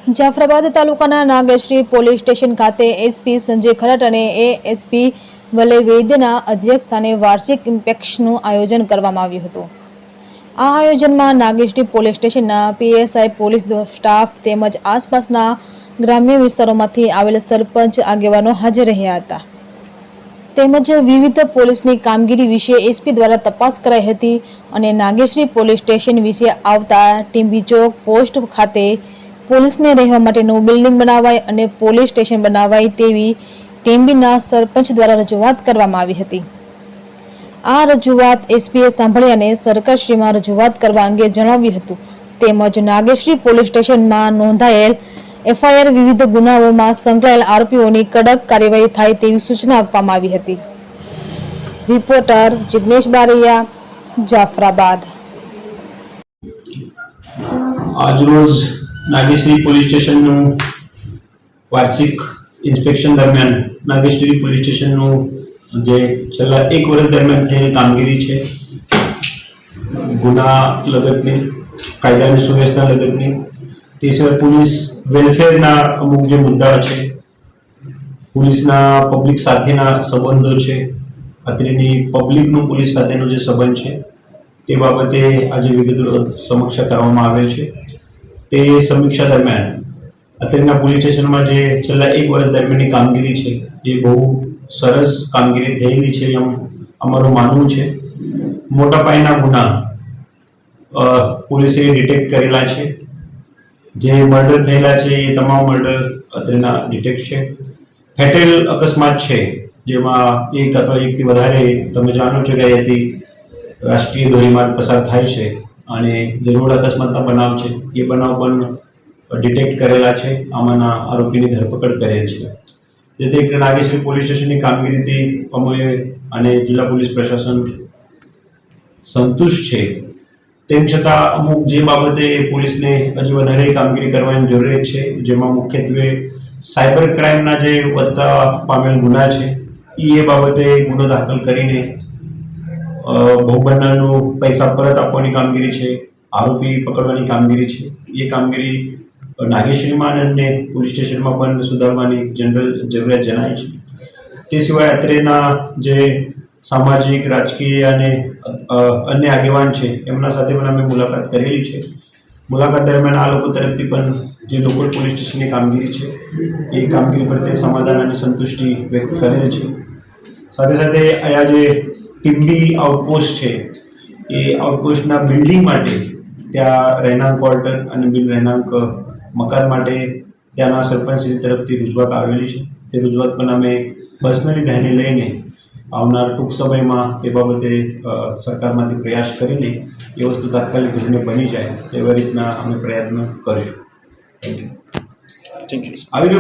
જાફરાબાદ તાલુકાના Nageshri police station ખાતે SP Sanjay ખરટ અને એએસપી વલય વૈદ્યના અધ્યક્ષસ્થાને વાર્ષિક ઇમ્પેક્શનનું આયોજન કરવામાં આવ્યું હતું। આ આયોજનમાં નાગેશ્રી પોલીસ સ્ટેશનના પીએસઆઈ, પોલીસ સ્ટાફ તેમજ આસપાસના ગ્રામ્ય વિસ્તારોમાંથી આવેલ સરપંચ આગેવાનો હાજર રહ્યા હતા તેમજ વિવિધ પોલીસની કામગીરી વિશે એસપી દ્વારા તપાસ કરાઈ હતી અને નાગેશ્રી પોલીસ સ્ટેશન વિશે આવતા ટીંબી ચોક પોસ્ટ ખાતે પોલીસને રહેવા માટેનું બિલ્ડિંગ બનાવાય અને પોલીસ સ્ટેશન બનાવાય તેવી ટેમ્બીના સરપંચ દ્વારા રજૂઆત કરવામાં આવી હતી। આ રજૂઆત એસપીએ સાંભળી અને સરકારશ્રીમાં રજૂઆત કરવા અંગે જણાવ્યું હતું તેમજ નાગેશ્રી પોલીસ સ્ટેશનમાં નોંધાયેલ એફઆઈઆર વિવિધ ગુનાઓમાં સંકળાયેલ આરોપીઓની કડક કાર્યવાહી થાય તેવી સૂચના આપવામાં આવી હતી। રિપોર્ટર જિગ્નેશ બારૈયા, જાફરાબાદ। આજરોજ નાગેશ્રી પોલીસ સ્ટેશનનું વાર્ષિક ઇન્સ્પેક્શન દરમિયાન નાગેશ્રી પોલીસ સ્ટેશનનું જે છેલ્લા 1 વર્ષ દરમિયાન થયેલ કામગીરી છે, ગુના લગતની, કાયદાની સુવ્યવસ્થા લગતની, તે સિવાય પોલીસ વેલફેરના અમુક જે મુદ્દાઓ છે, પોલીસના પબ્લિક સાથેના સંબંધો છે, અત્રેની પબ્લિકનું પોલીસ સાથેનો જે સંબંધ છે તે બાબતે આજે વિગતો સમીક્ષા કરવામાં આવેલ છે। તે સમીક્ષા દરમિયાન અત્યારના પોલીસ સ્ટેશનમાં જે છેલ્લા 1 વર્ષ દરમિયાનની કામગીરી છે એ બહુ સરસ કામગીરી થયેલી છે એમ અમારું માનવું છે। મોટા પાયાના ગુના પોલીસે ડિટેક્ટ કરેલા છે। જે મર્ડર થયેલા છે એ તમામ મર્ડર અત્યારના ડિટેક્ટ છે। ફેટલ અકસ્માત છે જેમાં 1 અથવા 1 થી વધારે તમે જાણો છો કે અહીંયાથી રાષ્ટ્રીય ધોરીમાર્ગ પસાર થાય છે અને જે રોડ અકસ્માતના બનાવ છે એ બનાવ પણ ડિટેક્ટ કરેલા છે। આમાંના આરોપીની ધરપકડ કરેલ છે, જેથી નાગેશ્રી પોલીસ સ્ટેશનની કામગીરીથી અમે અને જિલ્લા પોલીસ પ્રશાસન સંતુષ્ટ છે। તેમ છતાં અમુક જે બાબતે પોલીસને હજી વધારે કામગીરી કરવાની જરૂરિયાત છે, જેમાં મુખ્યત્વે સાયબર ક્રાઇમના જે વધતા પામેલ ગુના છે એ બાબતે ગુનો દાખલ કરીને ભોગ બનનારનું પૈસા પરત આપવાની કામગીરી છે, આરોપી પકડવાની કામગીરી છે, એ કામગીરી નાગેશ્રીમાં અને પોલીસ સ્ટેશનમાં પણ સુધારવાની જનરલ જરૂરિયાત જણાય છે। તે સિવાય અત્રેના જે સામાજિક, રાજકીય અને અન્ય આગેવાન છે એમના સાથે પણ અમે મુલાકાત કરેલી છે। મુલાકાત દરમિયાન આ લોકો તરફથી પણ જે લોકલ પોલીસ સ્ટેશનની કામગીરી છે એ કામગીરી પ્રત્યે સમાધાન અને સંતુષ્ટિ વ્યક્ત કરેલ છે। સાથે સાથે અહીંયા જે ટીમ્બી આઉટપોસ્ટ છે એ આઉટપોસ્ટના બિલ્ડિંગ માટે ત્યાં રહેણાંક ક્વાર્ટર અને બિન રહેણાંક મકાન માટે ત્યાંના સરપંચશ્રી તરફથી રજૂઆત આવેલી છે। તે રજૂઆત પણ અમે પર્સનલી ધ્યાને લઈને આવનાર ટૂંક સમયમાં તે બાબતે સરકારમાંથી પ્રયાસ કરીને એ વસ્તુ તાત્કાલિક ધોરણે બની જાય તેવી રીતના અમે પ્રયત્ન કરીશું। Thank you. આવી